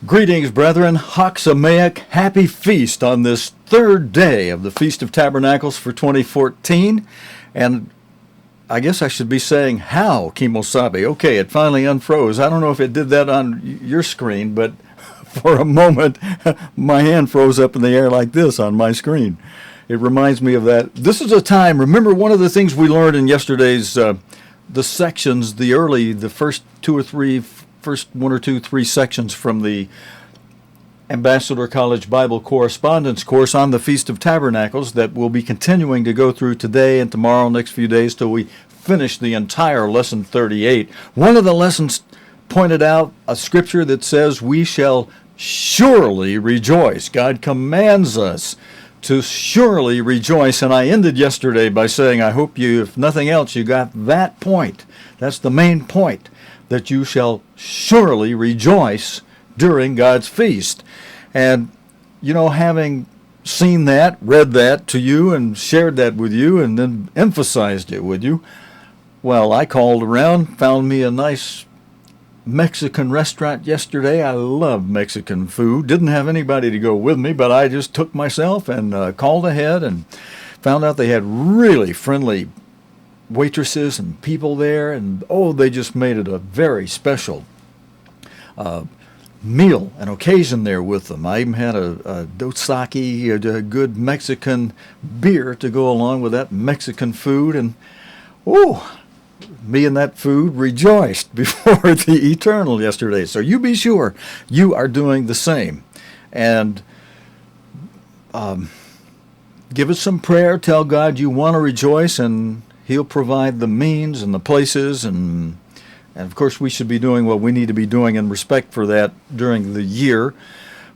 Greetings, brethren. Haxamaic, happy feast on this third day of the Feast of Tabernacles for 2014. And I guess I should be saying how, Kimosabe. Okay, it finally unfroze. I don't know if it did that on your screen, but for a moment, my hand froze up in the air like this on my screen. It reminds me of that. This is a time, remember one of the things we learned in yesterday's, the sections, the first one or two, three sections from the Ambassador College Bible Correspondence course on the Feast of Tabernacles that we'll be continuing to go through today and tomorrow, next few days, till we finish the entire lesson 38. One of the lessons pointed out a scripture that says we shall surely rejoice. God commands us to surely rejoice, and I ended yesterday by saying I hope you, if nothing else, you got that point. That's the main point, that you shall surely rejoice during God's feast. And, you know, having seen that, read that to you, and shared that with you, and then emphasized it with you, well, I called around, found me a nice Mexican restaurant yesterday. I love Mexican food. Didn't have anybody to go with me, but I just took myself and called ahead and found out they had really friendly waitresses and people there, and they just made it a very special meal and occasion there with them. I even had a dosaki, a good Mexican beer to go along with that Mexican food, and me and that food rejoiced before the eternal yesterday. So you be sure you are doing the same, and give us some prayer. Tell God you want to rejoice, and He'll provide the means and the places, and of course we should be doing what we need to be doing in respect for that during the year.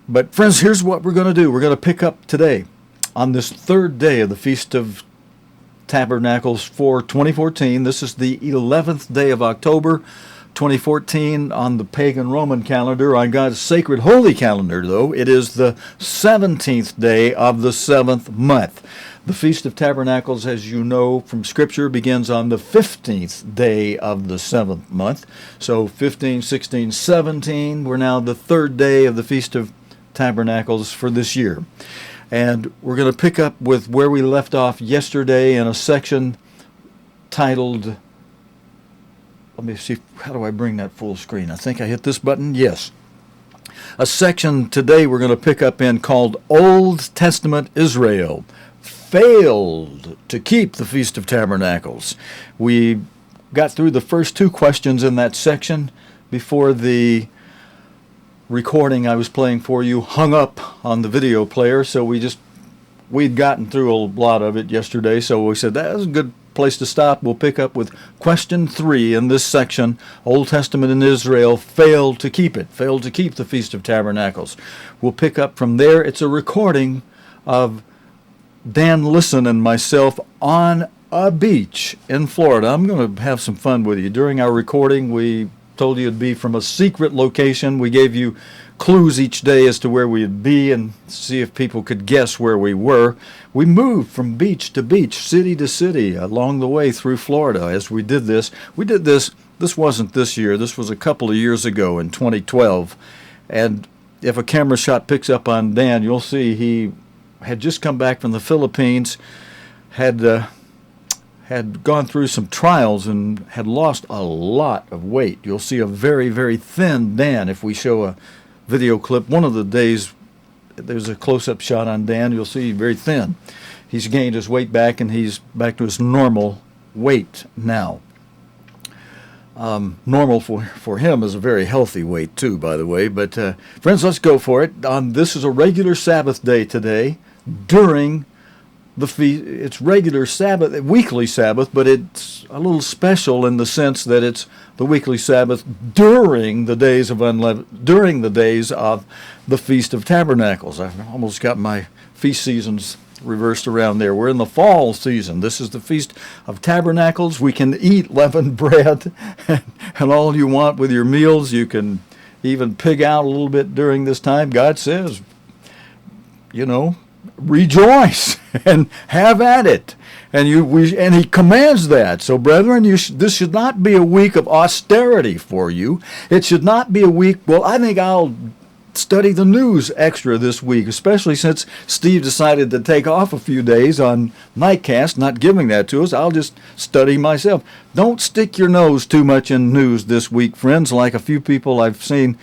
But friends, here's what we're going to do. We're going to pick up today on this third day of the Feast of Tabernacles for 2014. This is the 11th day of October 2014 on the pagan Roman calendar. On God's sacred holy calendar, though, it is the 17th day of the 7th month. The Feast of Tabernacles, as you know from Scripture, begins on the 15th day of the 7th month. So 15, 16, 17, we're now the third day of the Feast of Tabernacles for this year. And we're going to pick up with where we left off yesterday in a section titled, let me see, how do I bring that full screen? I think I hit this button. Yes. A section today we're going to pick up in called Old Testament Israel failed to keep the Feast of Tabernacles. We got through the first two questions in that section before the recording I was playing for you hung up on the video player, so we'd gotten through a lot of it yesterday, so we said that was a good place to stop. We'll pick up with question 3 in this section. Old Testament in Israel failed to keep the Feast of Tabernacles. We'll pick up from there. It's a recording of Dan Listen and myself on a beach in Florida. I'm going to have some fun with you. During our recording, we told you it'd be from a secret location. We gave you clues each day as to where we'd be and see if people could guess where we were. We moved from beach to beach, city to city along the way through Florida as we did this. This wasn't this year. This was a couple of years ago in 2012. And if a camera shot picks up on Dan, you'll see he had just come back from the Philippines, had gone through some trials and had lost a lot of weight. You'll see a very, very thin Dan if we show a video clip. One of the days, there's a close-up shot on Dan. You'll see very thin. He's gained his weight back, and he's back to his normal weight now. Normal for him is a very healthy weight, too, by the way. But, friends, let's go for it. This is a regular Sabbath day today during the feast. It's regular Sabbath, weekly Sabbath, but it's a little special in the sense that it's the weekly Sabbath during the days of the Feast of Tabernacles. I've almost got my feast seasons reversed around there. We're in the fall season. This is the Feast of Tabernacles. We can eat leavened bread and all you want with your meals. You can even pig out a little bit during this time. God says, rejoice and have at it. And he commands that. So, brethren, this should not be a week of austerity for you. It should not be a week, well, I think I'll study the news extra this week, especially since Steve decided to take off a few days on Nightcast, not giving that to us. I'll just study myself. Don't stick your nose too much in news this week, friends, like a few people I've seen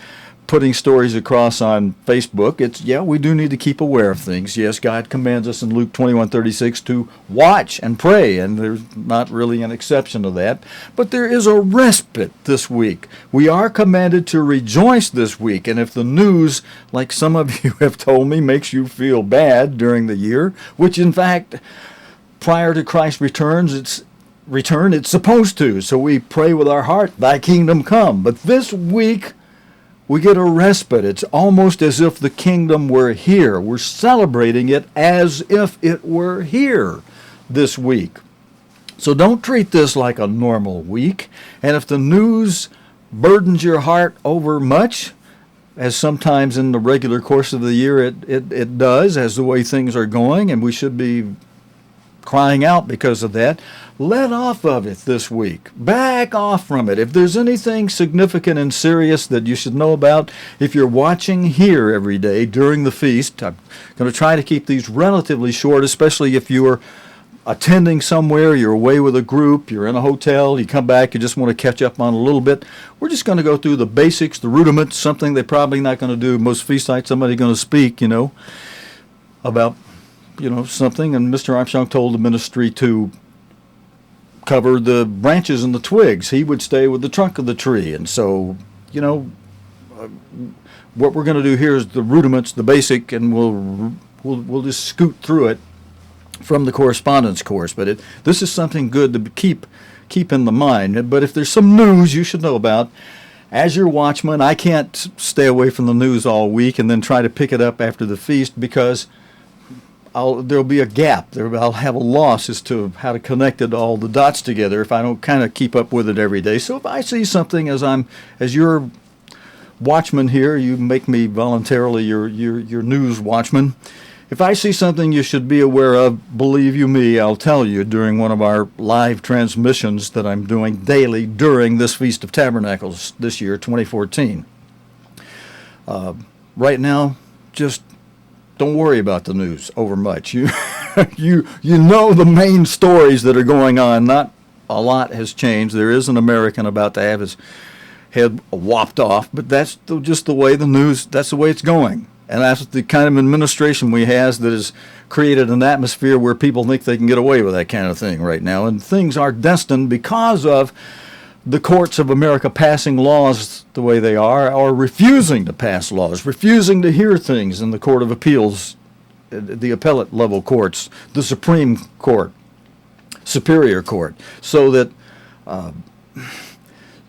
putting stories across on Facebook. We do need to keep aware of things. Yes, God commands us in Luke 21:36 to watch and pray, and there's not really an exception to that. But there is a respite this week. We are commanded to rejoice this week, and if the news, like some of you have told me, makes you feel bad during the year, which in fact, prior to Christ's return, it's supposed to. So we pray with our heart, thy kingdom come. But this week, we get a respite. It's almost as if the kingdom were here. We're celebrating it as if it were here this week. So don't treat this like a normal week. And if the news burdens your heart over much, as sometimes in the regular course of the year it does, as the way things are going, and we should be crying out because of that, let off of it this week. Back off from it. If there's anything significant and serious that you should know about, if you're watching here every day during the feast, I'm going to try to keep these relatively short, especially if you're attending somewhere, you're away with a group, you're in a hotel, you come back, you just want to catch up on a little bit. We're just going to go through the basics, the rudiments, something they're probably not going to do. Most feast nights, somebody's going to speak, about something, and Mr. Armstrong told the ministry to cover the branches and the twigs. He would stay with the trunk of the tree. And so, what we're going to do here is the rudiments, the basic, and we'll just scoot through it from the correspondence course. But this is something good to keep in the mind. But if there's some news you should know about, as your watchman, I can't stay away from the news all week and then try to pick it up after the feast, because there'll be a gap. I'll have a loss as to how to connect all the dots together if I don't kind of keep up with it every day. So if I see something as your watchman here, you make me voluntarily your news watchman. If I see something you should be aware of, believe you me, I'll tell you during one of our live transmissions that I'm doing daily during this Feast of Tabernacles this year, 2014. Right now, just don't worry about the news over much. You know the main stories that are going on. Not a lot has changed. There is an American about to have his head whopped off, but that's just the way the news, that's the way it's going. And that's the kind of administration we have that has created an atmosphere where people think they can get away with that kind of thing right now. And things are destined because of the courts of America passing laws the way they are, or refusing to pass laws, refusing to hear things in the Court of Appeals, the appellate level courts, the Supreme Court, Superior Court, so that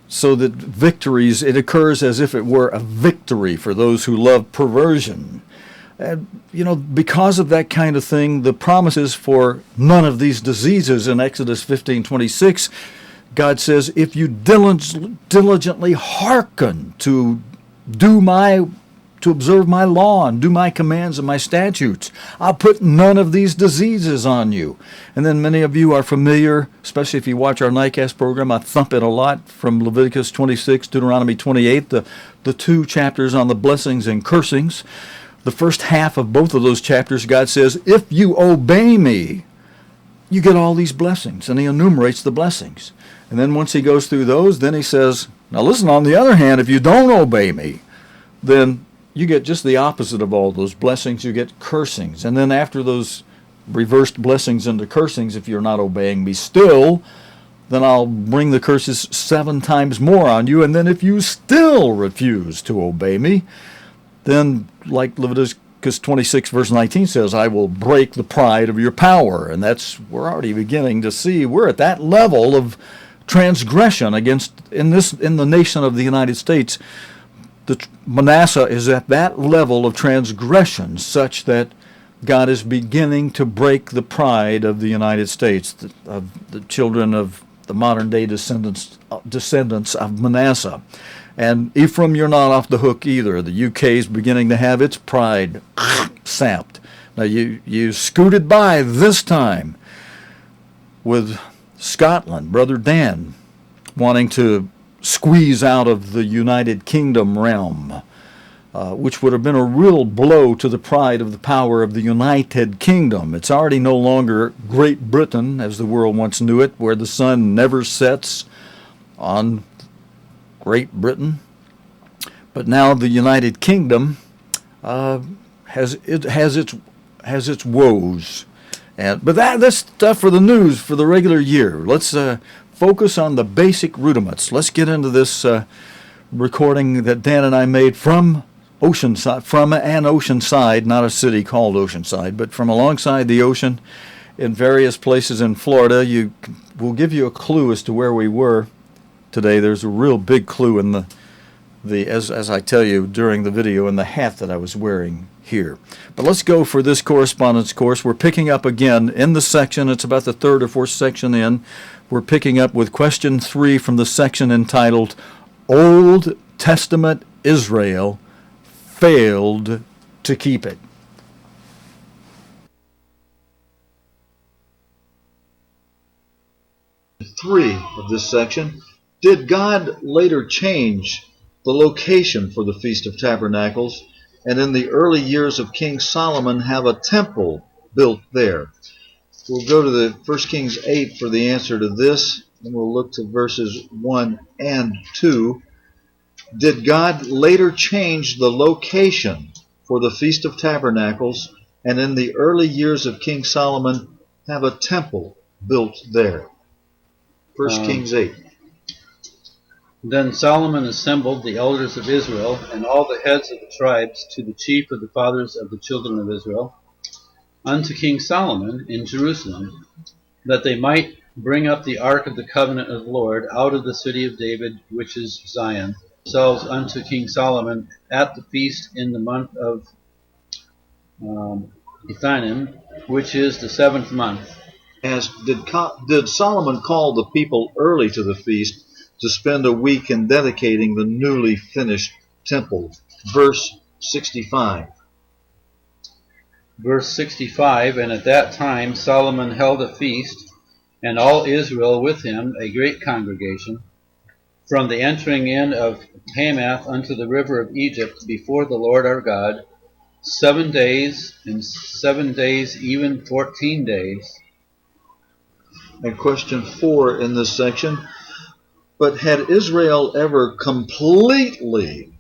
victories, it occurs as if it were a victory for those who love perversion. And, because of that kind of thing, the promises for none of these diseases in Exodus 15:26, God says, if you diligently hearken to observe my law and do my commands and my statutes, I'll put none of these diseases on you. And then many of you are familiar, especially if you watch our Nightcast program, I thump it a lot from Leviticus 26, Deuteronomy 28, the two chapters on the blessings and cursings. The first half of both of those chapters, God says, if you obey me, you get all these blessings. And he enumerates the blessings. And then once he goes through those, then he says, now listen, on the other hand, if you don't obey me, then you get just the opposite of all those blessings. You get cursings. And then after those reversed blessings into cursings, if you're not obeying me still, then I'll bring the curses 7 times more on you. And then if you still refuse to obey me, then like Leviticus 26 verse 19 says, I will break the pride of your power. And we're already beginning to see we're at that level of transgression in the nation of the United States. Manasseh is at that level of transgression such that God is beginning to break the pride of the United States, of the children of the modern day descendants of Manasseh. And Ephraim, you're not off the hook either. The UK is beginning to have its pride sapped. Now you scooted by this time with Scotland, Brother Dan, wanting to squeeze out of the United Kingdom realm. which would have been a real blow to the pride of the power of the United Kingdom. It's already no longer Great Britain, as the world once knew it, where the sun never sets on Great Britain. But now the United Kingdom has its woes. But that's stuff for the news for the regular year. Let's focus on the basic rudiments. Let's get into this recording that Dan and I made from Oceanside, from an oceanside, not a city called Oceanside, but from alongside the ocean in various places in Florida. We'll give you a clue as to where we were today. There's a real big clue in as I tell you during the video, in the hat that I was wearing here. But let's go for this correspondence course. We're picking up again in the section. It's about the third or fourth section in. We're picking up with question 3 from the section entitled Old Testament Israel Failed to Keep It. Three of this section. Did God later change the location for the Feast of Tabernacles, and in the early years of King Solomon have a temple built there? We'll go to the 1 Kings 8 for the answer to this, and we'll look to verses 1 and 2. Did God later change the location for the Feast of Tabernacles, and in the early years of King Solomon have a temple built there? 1 Kings 8. Then Solomon assembled the elders of Israel and all the heads of the tribes to the chief of the fathers of the children of Israel unto King Solomon in Jerusalem, that they might bring up the ark of the covenant of the Lord out of the city of David, which is Zion, themselves unto King Solomon at the feast in the month of Ethanim, which is the 7th month. Did Solomon call the people early to the feast to spend a week in dedicating the newly finished temple? Verse 65. Verse 65, and at that time Solomon held a feast, and all Israel with him, a great congregation, from the entering in of Hamath unto the river of Egypt before the Lord our God, 7 days, and 7 days, even 14 days. And question 4 in this section. But had Israel ever completely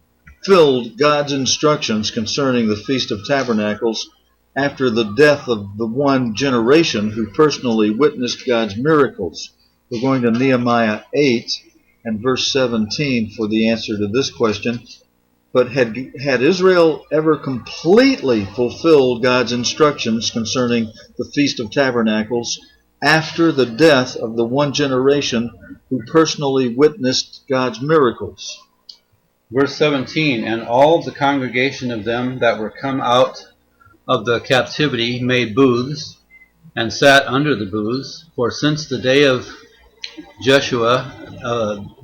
filled God's instructions concerning the Feast of Tabernacles after the death of the one generation who personally witnessed God's miracles? We're going to Nehemiah 8 and verse 17 for the answer to this question. But had Israel ever completely fulfilled God's instructions concerning the Feast of Tabernacles after the death of the one generation who personally witnessed God's miracles? Verse 17, and all the congregation of them that were come out of the captivity made booths, and sat under the booths, for since the day of Jeshua,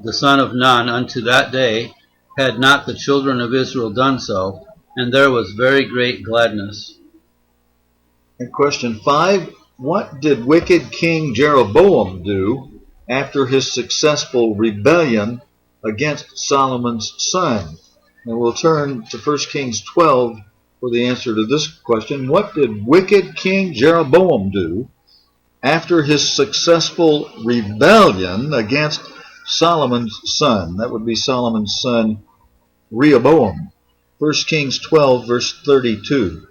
the son of Nun, unto that day, had not the children of Israel done so, and there was very great gladness. And question 5, what did wicked King Jeroboam do after his successful rebellion against Solomon's son? And we'll turn to 1 Kings 12 for the answer to this question. What did wicked King Jeroboam do after his successful rebellion against Solomon's son? That would be Solomon's son Rehoboam. 1 Kings 12 verse 32.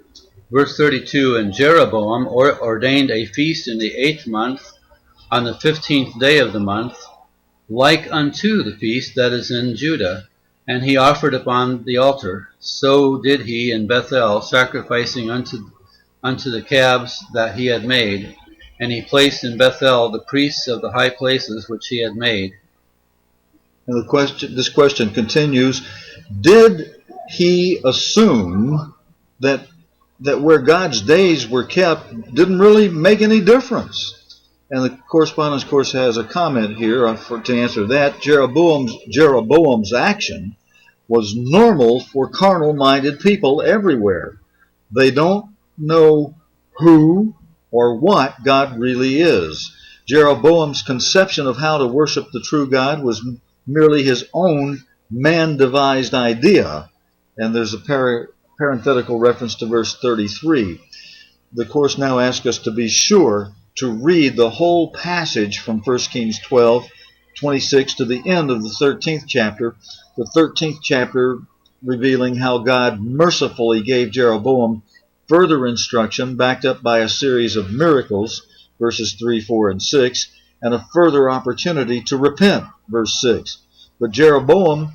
Verse 32, and Jeroboam ordained a feast in the 8th month, on the 15th day of the month, like unto the feast that is in Judah, and he offered upon the altar. So did he in Bethel, sacrificing unto the calves that he had made, and he placed in Bethel the priests of the high places which he had made. And this question continues, did he assume that where God's days were kept didn't really make any difference? And the correspondence course has a comment here to answer that. Jeroboam's action was normal for carnal-minded people everywhere. They don't know who or what God really is. Jeroboam's conception of how to worship the true God was merely his own man-devised idea. And there's a parenthetical reference to verse 33. The course now asks us to be sure to read the whole passage from 1 Kings 12:26 to the end of the 13th chapter. The 13th chapter revealing how God mercifully gave Jeroboam further instruction backed up by a series of miracles, verses 3, 4, and 6, and a further opportunity to repent, verse 6. But Jeroboam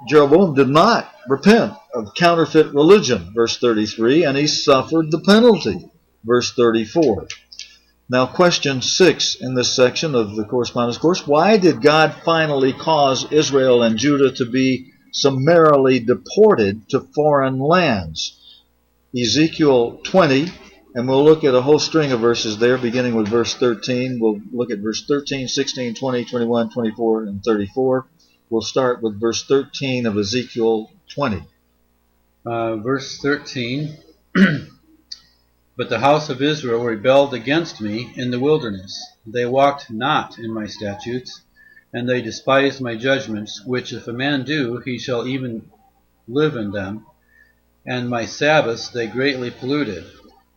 did not repent of counterfeit religion, verse 33, and he suffered the penalty, verse 34. Now, question 6 in this section of the Correspondence course: why did God finally cause Israel and Judah to be summarily deported to foreign lands? Ezekiel 20, and we'll look at a whole string of verses there, beginning with verse 13. We'll look at verse 13, 16, 20, 21, 24, and 34. We'll start with verse 13 of Ezekiel 20. Verse 13, But the house of Israel rebelled against me in the wilderness. They walked not in my statutes, and they despised my judgments, which if a man do, he shall even live in them. And my Sabbaths they greatly polluted.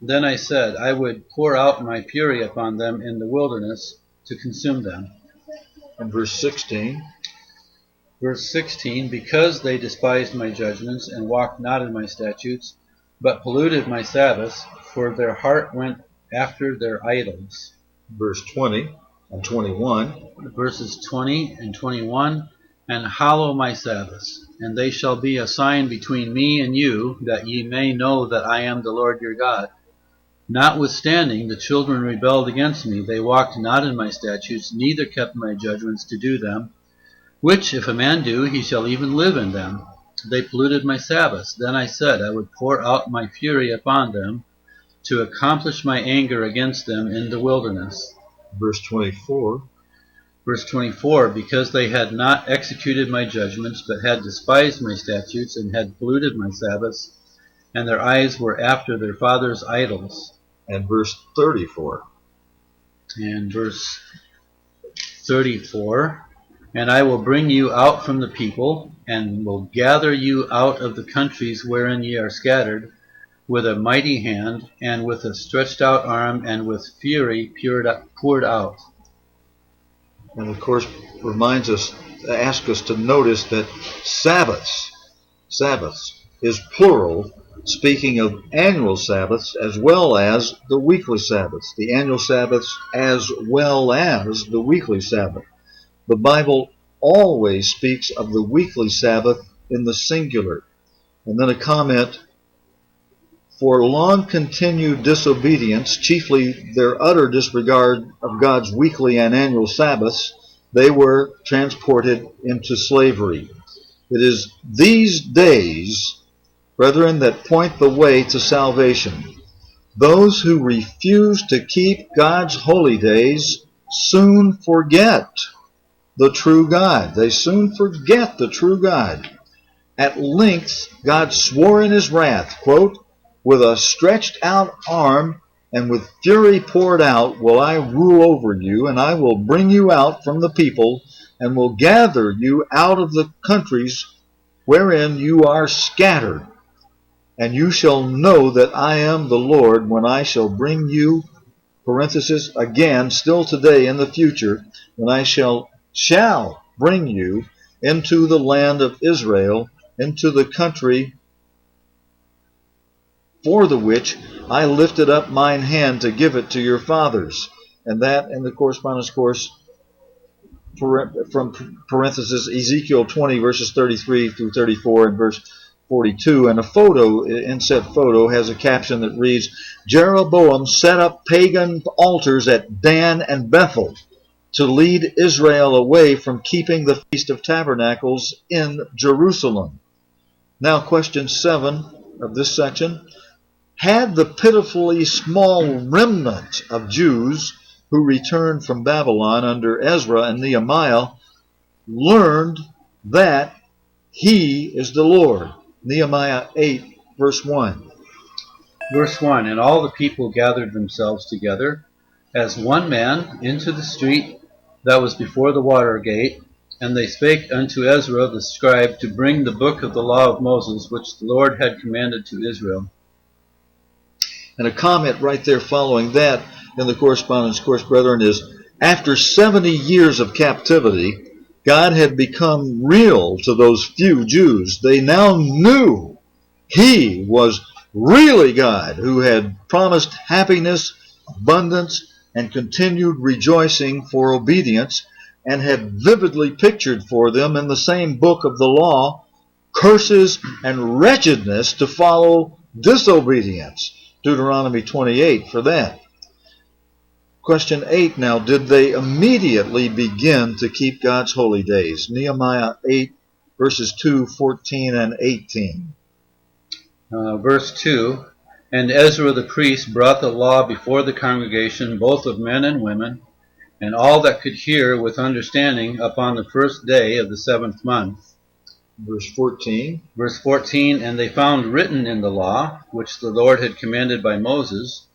Then I said, I would pour out my fury upon them in the wilderness to consume them. And verse 16. Verse 16, Because they despised my judgments and walked not in my statutes, but polluted my Sabbaths, for their heart went after their idols. Verse 20 and 21. Verses 20 and 21, And hallow my Sabbaths, and they shall be a sign between me and you, that ye may know that I am the Lord your God. Notwithstanding, the children rebelled against me. They walked not in my statutes, neither kept my judgments to do them, which if a man do, he shall even live in them. They polluted my Sabbaths. Then I said, I would pour out my fury upon them, to accomplish my anger against them in the wilderness. Verse 24. Verse 24, Because they had not executed my judgments, but had despised my statutes, and had polluted my Sabbaths, and their eyes were after their fathers' idols. And verse 34. And verse 34, And I will bring you out from the people, and will gather you out of the countries wherein ye are scattered, with a mighty hand, and with a stretched out arm, and with fury poured out. And of course asks us to notice that Sabbaths is plural, speaking of annual Sabbaths as well as the weekly Sabbaths. The annual Sabbaths as well as the weekly Sabbath. The Bible always speaks of the weekly Sabbath in the singular. And then a comment: for long continued disobedience, chiefly their utter disregard of God's weekly and annual Sabbaths, they were transported into slavery. It is these days, brethren, that point the way to salvation. Those who refuse to keep God's holy days soon forget the true God. They soon forget the true God. At length, God swore in his wrath, quote, with a stretched out arm and with fury poured out will I rule over you, and I will bring you out from the people, and will gather you out of the countries wherein you are scattered. And you shall know that I am the Lord when I shall bring you, parenthesis, again, still today in the future, when I shall bring you into the land of Israel, into the country for the which I lifted up mine hand to give it to your fathers. And that in the Correspondence course from parenthesis Ezekiel 20 verses 33 through 34 and verse 42. And a photo, inset photo, has a caption that reads, Jeroboam set up pagan altars at Dan and Bethel to lead Israel away from keeping the Feast of Tabernacles in Jerusalem. Now question 7 of this section. Had the pitifully small remnant of Jews who returned from Babylon under Ezra and Nehemiah learned that he is the Lord? Nehemiah 8, verse 1. Verse 1, And all the people gathered themselves together as one man into the street that was before the water gate, And they spake unto Ezra the scribe to bring the book of the law of Moses, which the Lord had commanded to Israel. And a comment right there following that in the correspondence course, brethren, is after 70 years of captivity, God had become real to those few Jews. They now knew He was really God, who had promised happiness, abundance, and continued rejoicing for obedience, and had vividly pictured for them in the same book of the law curses and wretchedness to follow disobedience. Deuteronomy 28 for that. Question 8 now, did they immediately begin to keep God's holy days? Nehemiah 8 verses 2, 14, and 18. Verse 2, And Ezra the priest brought the law before the congregation, both of men and women, and all that could hear with understanding upon the first day of the 7th month. Verse 14. Verse 14, And they found written in the law, which the Lord had commanded by Moses,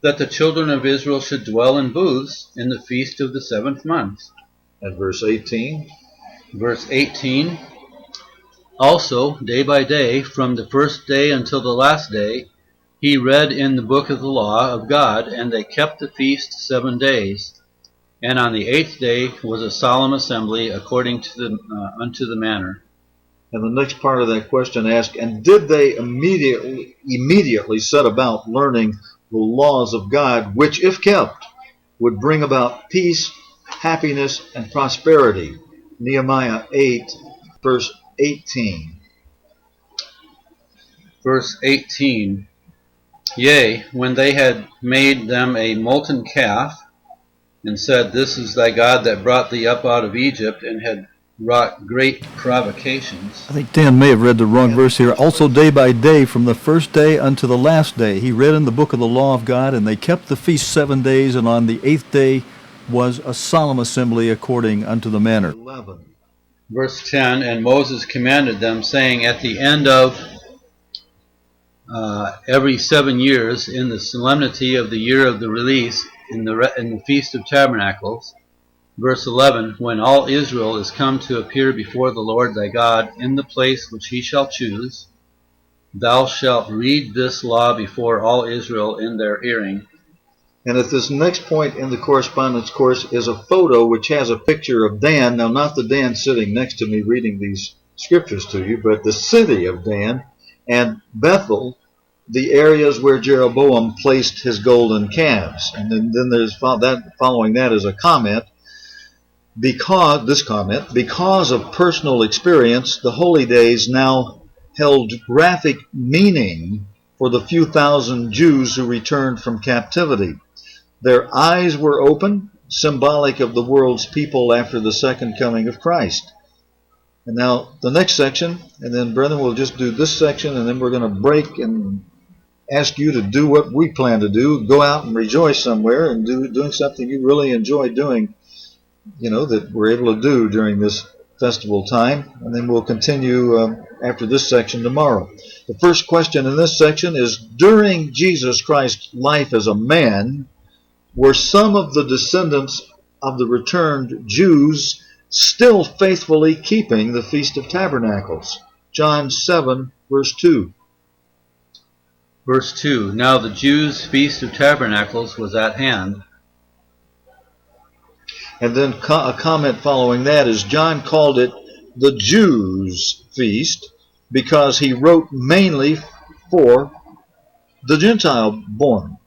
that the children of Israel should dwell in booths in the feast of the 7th month. And verse 18. Verse 18, Also, day by day, from the first day until the last day, he read in the book of the law of God, and they kept the feast 7 days. And on the 8th day was a solemn assembly according to unto the manner. And the next part of that question asks, and did they immediately set about learning the laws of God, which, if kept, would bring about peace, happiness, and prosperity? Nehemiah 8, verse 18. Verse 18, Yea, when they had made them a molten calf, and said, This is thy God that brought thee up out of Egypt, and had wrought great provocations. I think Dan may have read the wrong verse here. Also day by day, from the first day unto the last day, he read in the book of the law of God, and they kept the feast 7 days, and on the 8th day was a solemn assembly according unto the manner. 11. Verse 10, And Moses commanded them, saying, At the end of every 7 years, in the solemnity of the year of the release, in the Feast of Tabernacles, verse 11, When all Israel is come to appear before the Lord thy God in the place which he shall choose, thou shalt read this law before all Israel in their hearing. And at this next point in the correspondence course is a photo which has a picture of Dan. Now, not the Dan sitting next to me reading these scriptures to you, but the city of Dan and Bethel, the areas where Jeroboam placed his golden calves. And then there's following that is a comment. Because of personal experience, the holy days now held graphic meaning for the few thousand Jews who returned from captivity. Their eyes were open, symbolic of the world's people after the second coming of Christ. And now the next section, and then brethren, we'll just do this section, and then we're going to break and ask you to do what we plan to do, go out and rejoice somewhere and doing something you really enjoy doing, that we're able to do during this festival time. And then we'll continue after this section tomorrow. The first question in this section is, during Jesus Christ's life as a man, were some of the descendants of the returned Jews still faithfully keeping the Feast of Tabernacles? John 7, verse 2. Verse 2, Now the Jews' Feast of Tabernacles was at hand. And then a comment following that is, John called it the Jews' feast because he wrote mainly for the Gentile born.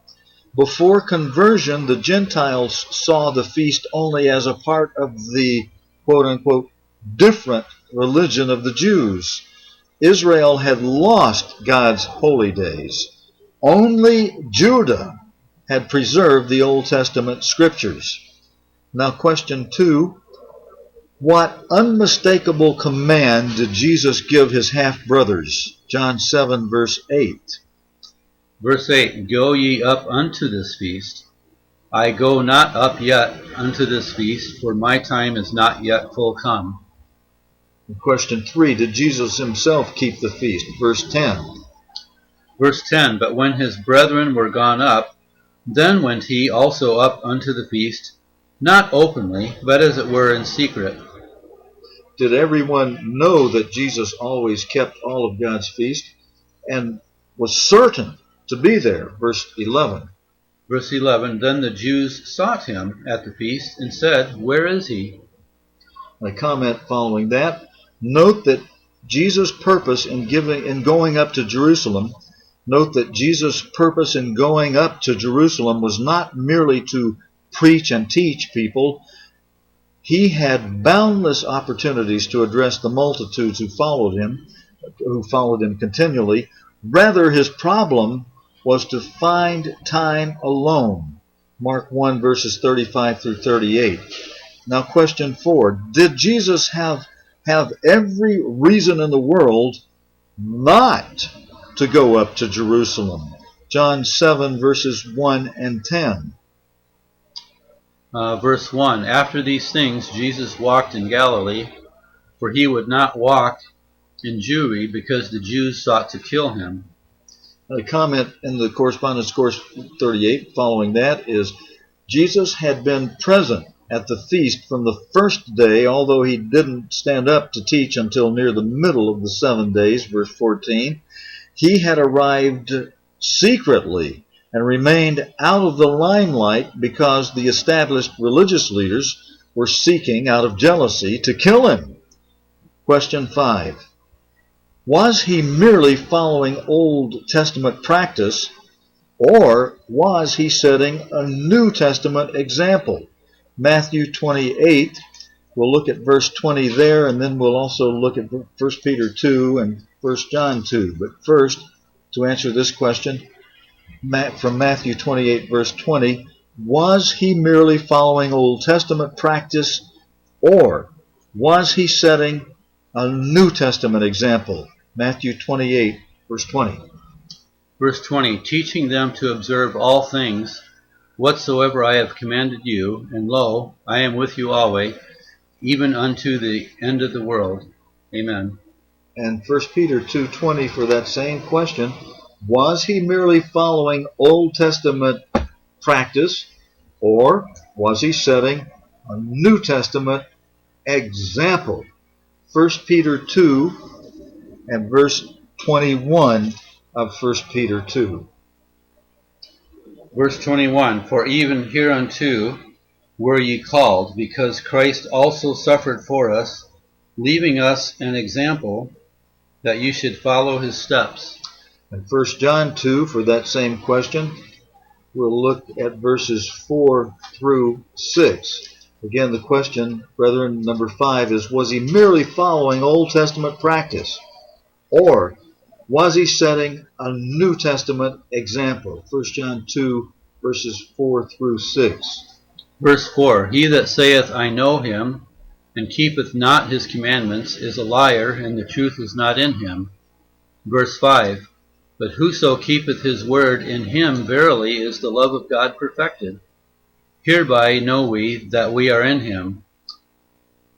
Before conversion, the Gentiles saw the feast only as a part of the quote-unquote different religion of the Jews. Israel had lost God's holy days. Only Judah had preserved the Old Testament scriptures. Now, question 2, what unmistakable command did Jesus give his half-brothers? John 7, verse 8. Verse 8, Go ye up unto this feast. I go not up yet unto this feast, for my time is not yet full come. And question 3, did Jesus himself keep the feast? Verse 10. Verse 10, But when his brethren were gone up, then went he also up unto the feast, not openly, but as it were in secret. did everyone know that Jesus always kept all of God's feast and was certain to be there? Verse 11. Verse 11, then the Jews sought him at the feast and said, where is he? A comment following that. Note that Jesus' purpose in going up to Jerusalem, was not merely to preach and teach people. He had boundless opportunities to address the multitudes who followed him continually. Rather, his problem was to find time alone. Mark 1, verses 35 through 38. Now, question 4. Did Jesus have every reason in the world not to go up to Jerusalem? John 7, verses 1 and 10. Verse 1, after these things Jesus walked in Galilee, for he would not walk in Jewry, because the Jews sought to kill him. A comment in the Correspondence, course 38, following that is, Jesus had been present at the feast from the first day, although he didn't stand up to teach until near the middle of the 7 days, verse 14. He had arrived secretly and remained out of the limelight because the established religious leaders were seeking, out of jealousy, to kill him. Question 5. Was he merely following Old Testament practice, or was he setting a New Testament example? Matthew 28, we'll look at verse 20 there, and then we'll also look at 1 Peter 2 and 1 John 2. But first, to answer this question, from Matthew 28, verse 20, was he merely following Old Testament practice, or was he setting a New Testament example? Matthew 28, verse 20. Verse 20, teaching them to observe all things whatsoever I have commanded you, and lo, I am with you always, even unto the end of the world. Amen. And 1 Peter 2:20 for that same question, was he merely following Old Testament practice, or was he setting a New Testament example? 1 Peter 2 and verse 21 of 1 Peter 2. Verse 21, for even hereunto were ye called, because Christ also suffered for us, leaving us an example, that you should follow his steps. And 1 John 2, for that same question, we'll look at verses 4 through 6. Again, the question, brethren, number 5 is, was he merely following Old Testament practice? Or was he setting a New Testament example? 1 John 2, verses 4 through 6. Verse 4, he that saith, I know him, and keepeth not his commandments, is a liar, and the truth is not in him. Verse 5, but whoso keepeth his word, in him verily is the love of God perfected. Hereby know we that we are in him.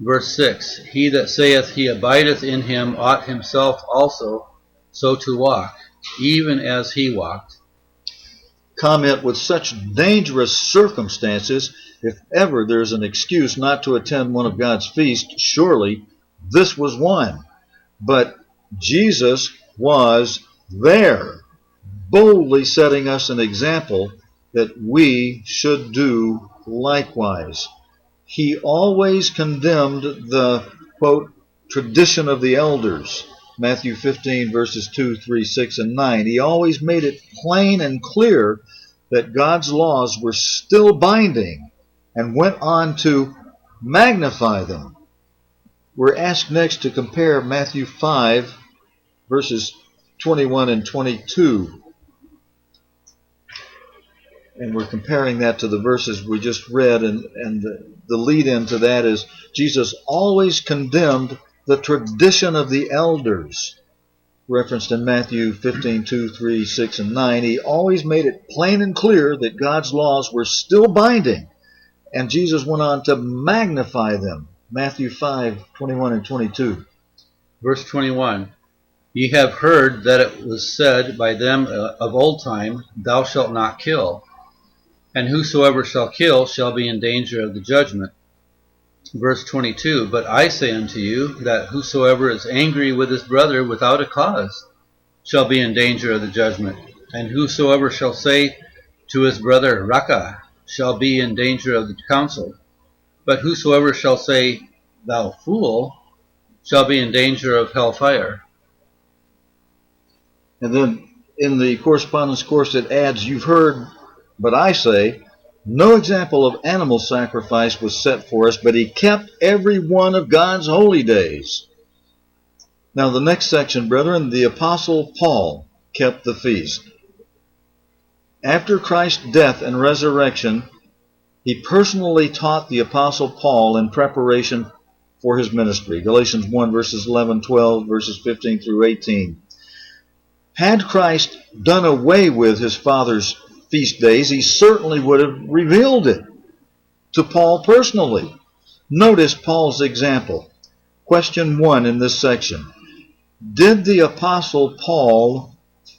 Verse 6, he that saith he abideth in him ought himself also so to walk, even as he walked. Comment, with such dangerous circumstances, if ever there's an excuse not to attend one of God's feasts, surely this was one. But Jesus was there, boldly setting us an example that we should do likewise. He always condemned the, quote, tradition of the elders, Matthew 15, verses 2, 3, 6, and 9. He always made it plain and clear that God's laws were still binding, and went on to magnify them. We're asked next to compare Matthew 5, verses 21 and 22. And we're comparing that to the verses we just read, and the lead-in to that is Jesus always condemned the tradition of the elders, referenced in Matthew 15, 2, 3, 6, and 9. He always made it plain and clear that God's laws were still binding, and Jesus went on to magnify them. Matthew 5, 21 and 22. Verse 21, ye have heard that it was said by them of old time, thou shalt not kill. And whosoever shall kill shall be in danger of the judgment. Verse 22, but I say unto you that whosoever is angry with his brother without a cause shall be in danger of the judgment. And whosoever shall say to his brother, Raka, shall be in danger of the council. But whosoever shall say, Thou fool, shall be in danger of hellfire. And then in the correspondence course it adds, you've heard, but I say, no example of animal sacrifice was set for us, but he kept every one of God's holy days. Now the next section, brethren, the Apostle Paul kept the feast. After Christ's death and resurrection, he personally taught the Apostle Paul in preparation for his ministry. Galatians 1 verses 11, 12, verses 15 through 18. Had Christ done away with his Father's feast days, he certainly would have revealed it to Paul personally. Notice Paul's example. Question 1 in this section. Did the Apostle Paul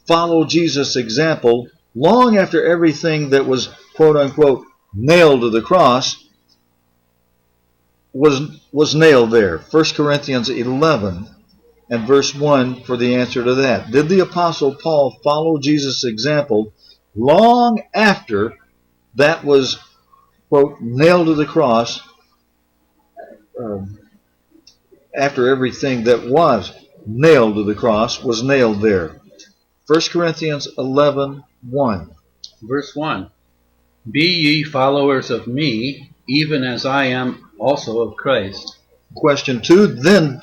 follow Jesus' example long after everything that was, quote unquote, nailed to the cross was nailed there? 1 Corinthians 11 and verse 1 for the answer to that. Did the Apostle Paul follow Jesus' example long after that was, quote, nailed to the cross, after everything that was nailed to the cross was nailed there? 1 Corinthians 11, 1. Verse 1, be ye followers of me, even as I am also of Christ. Question 2, then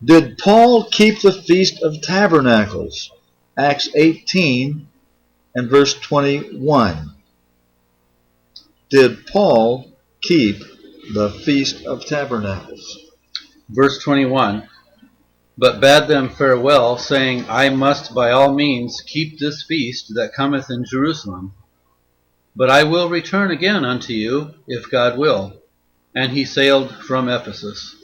did Paul keep the Feast of Tabernacles? Acts 18 and verse 21. Did Paul keep the Feast of Tabernacles? Verse 21, but bade them farewell, saying, I must by all means keep this feast that cometh in Jerusalem. But I will return again unto you, if God will. And he sailed from Ephesus.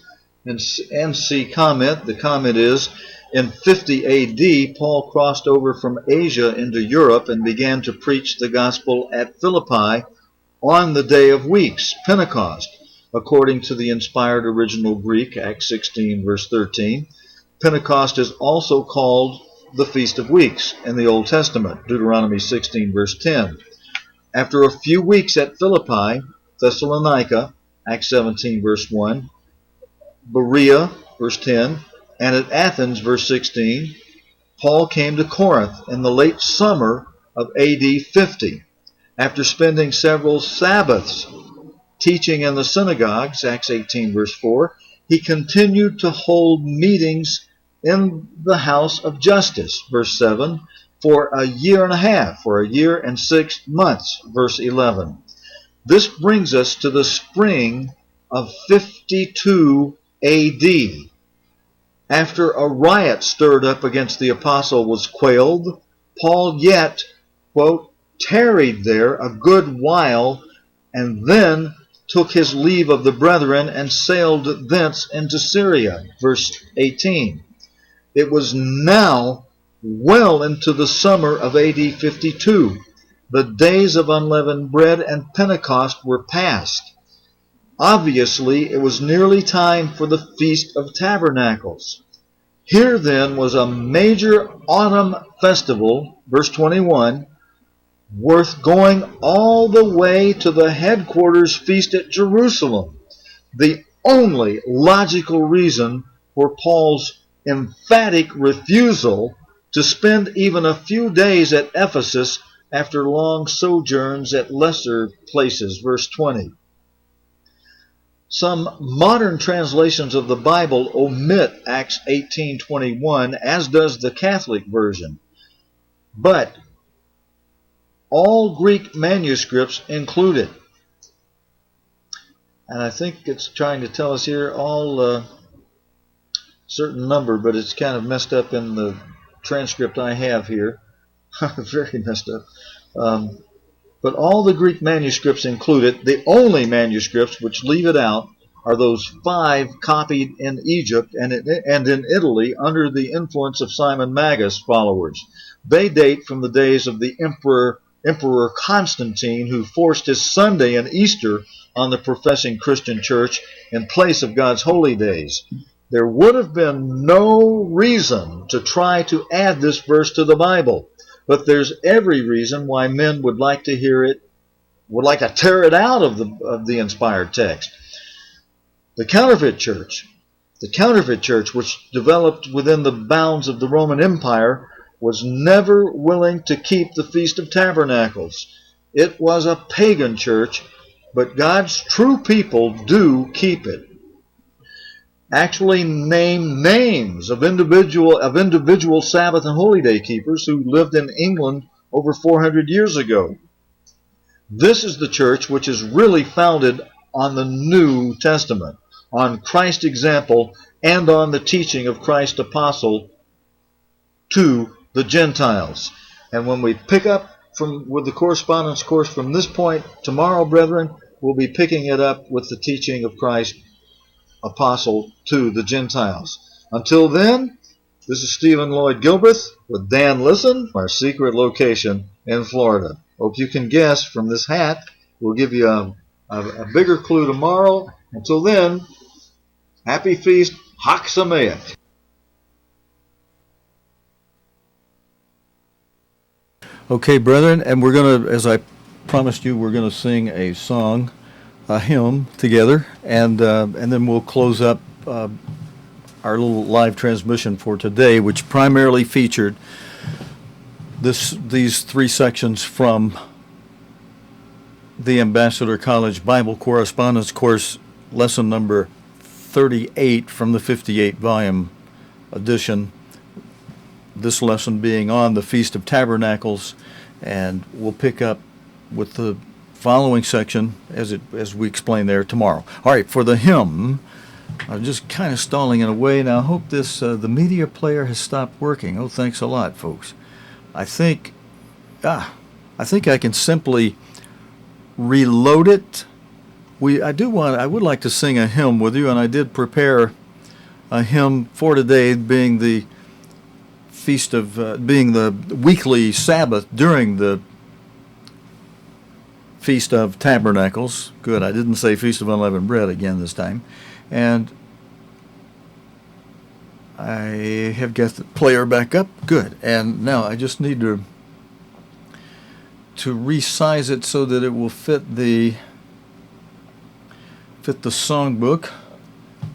And see comment. The comment is, in 50 A.D., Paul crossed over from Asia into Europe and began to preach the gospel at Philippi on the day of weeks, Pentecost, according to the inspired original Greek, Acts 16, verse 13. Pentecost is also called the Feast of Weeks in the Old Testament, Deuteronomy 16, verse 10. After a few weeks at Philippi, Thessalonica, Acts 17, verse 1, Berea, verse 10, and at Athens, verse 16, Paul came to Corinth in the late summer of AD 50. After spending several Sabbaths teaching in the synagogues, Acts 18, verse 4, he continued to hold meetings in the house of justice, verse 7, for a year and a half, for a year and 6 months, verse 11. This brings us to the spring of 52 A.D. After a riot stirred up against the apostle was quelled, Paul yet, quote, tarried there a good while, and then took his leave of the brethren and sailed thence into Syria, verse 18. It was now well into the summer of AD 52. The days of unleavened bread and Pentecost were past. Obviously, it was nearly time for the Feast of Tabernacles. Here then was a major autumn festival, verse 21, worth going all the way to the headquarters feast at Jerusalem. The only logical reason for Paul's emphatic refusal to spend even a few days at Ephesus after long sojourns at lesser places, verse 20. Some modern translations of the Bible omit Acts 18:21, as does the Catholic version. But all Greek manuscripts include it. And I think it's trying to tell us here all certain number, but it's kind of messed up in the transcript I have here. Very messed up. But all the Greek manuscripts include it. The only manuscripts which leave it out are those 5 copied in Egypt and in Italy under the influence of Simon Magus followers. They date from the days of the Emperor Emperor Constantine, who forced his Sunday and Easter on the professing Christian church in place of God's holy days. There would have been no reason to try to add this verse to the Bible, but there's every reason why men would like to hear it, would like to tear it out of the inspired text. The counterfeit church, which developed within the bounds of the Roman Empire, was never willing to keep the Feast of Tabernacles. It was a pagan church, but God's true people do keep it. Actually name names of individual Sabbath and holy day keepers who lived in England over 400 years ago. This is the church which is really founded on the New Testament, on Christ's example, and on the teaching of Christ's apostle to the Gentiles. And when we pick up with the correspondence course from this point tomorrow, brethren, we'll be picking it up with the teaching of Christ apostle to the Gentiles. Until then, this is Stephen Lloyd Gilbreth with Dan Listen, our secret location in Florida. Hope you can guess from this hat. We'll give you a bigger clue tomorrow. Until then, happy feast, Chag Sameach. Okay, brethren, and we're going to, as I promised you, we're going to sing a song, a hymn together, and then we'll close up our little live transmission for today, which primarily featured these three sections from the Ambassador College Bible Correspondence Course, lesson number 38 from the 58 volume edition. This lesson being on the Feast of Tabernacles, and we'll pick up with the following section as we explain there tomorrow. All right, for the hymn, I'm just kind of stalling in a way now. I hope the media player has stopped working. Oh, thanks a lot, folks. I think I can simply reload it. I would like to sing a hymn with you, and I did prepare a hymn for today, being the Feast of being the weekly Sabbath during the Feast of Tabernacles. Good, I didn't say Feast of Unleavened Bread again this time. And I have got the player back up. Good. And now I just need to resize it so that it will fit the songbook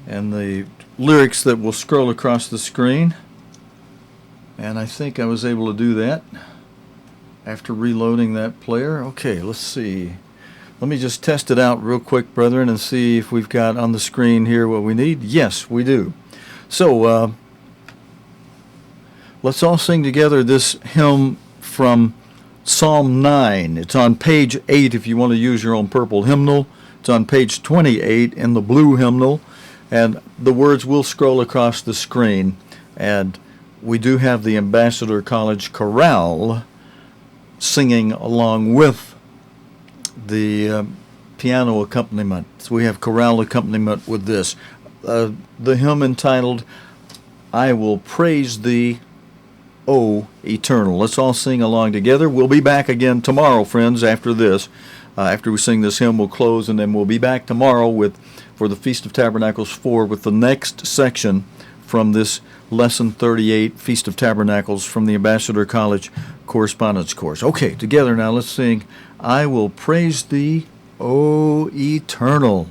and the lyrics that will scroll across the screen. And I think I was able to do that after reloading that player. Okay, let's see. Let me just test it out real quick, brethren, and see if we've got on the screen here what we need. Yes, we do. So let's all sing together this hymn from Psalm 9. It's on page 8 if you want to use your own purple hymnal. It's on page 28 in the blue hymnal, and the words will scroll across the screen. And we do have the Ambassador College Chorale singing along with the piano accompaniment. So we have chorale accompaniment with this. The hymn entitled, I Will Praise Thee, O Eternal. Let's all sing along together. We'll be back again tomorrow, friends, after this. After we sing this hymn, we'll close, and then we'll be back tomorrow for the Feast of Tabernacles 4 with the next section from this Lesson 38, Feast of Tabernacles, from the Ambassador College Correspondence Course. Okay, together now, let's sing, I Will Praise Thee, O Eternal.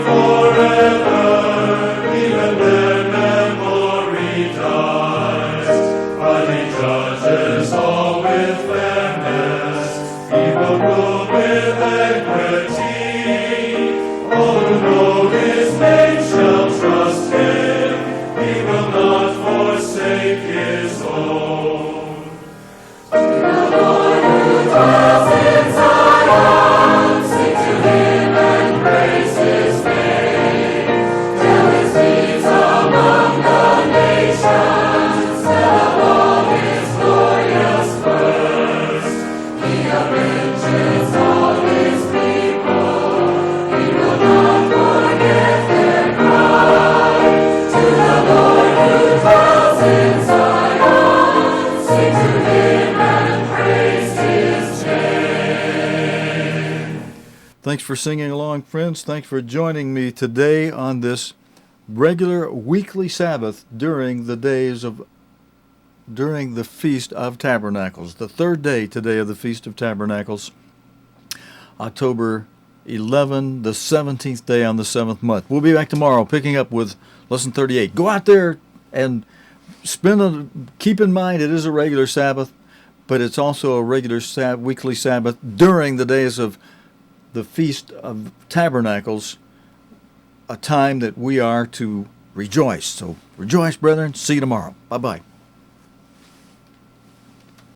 Forever Thanks for singing along, friends. Thanks for joining me today on this regular weekly Sabbath during the Feast of Tabernacles. The third day today of the Feast of Tabernacles, October 11, the 17th day on the 7th month. We'll be back tomorrow picking up with Lesson 38. Go out there and keep in mind it is a regular Sabbath, but it's also a regular weekly Sabbath during the days of the Feast of Tabernacles, a time that we are to rejoice. So rejoice, brethren. See you tomorrow. Bye-bye.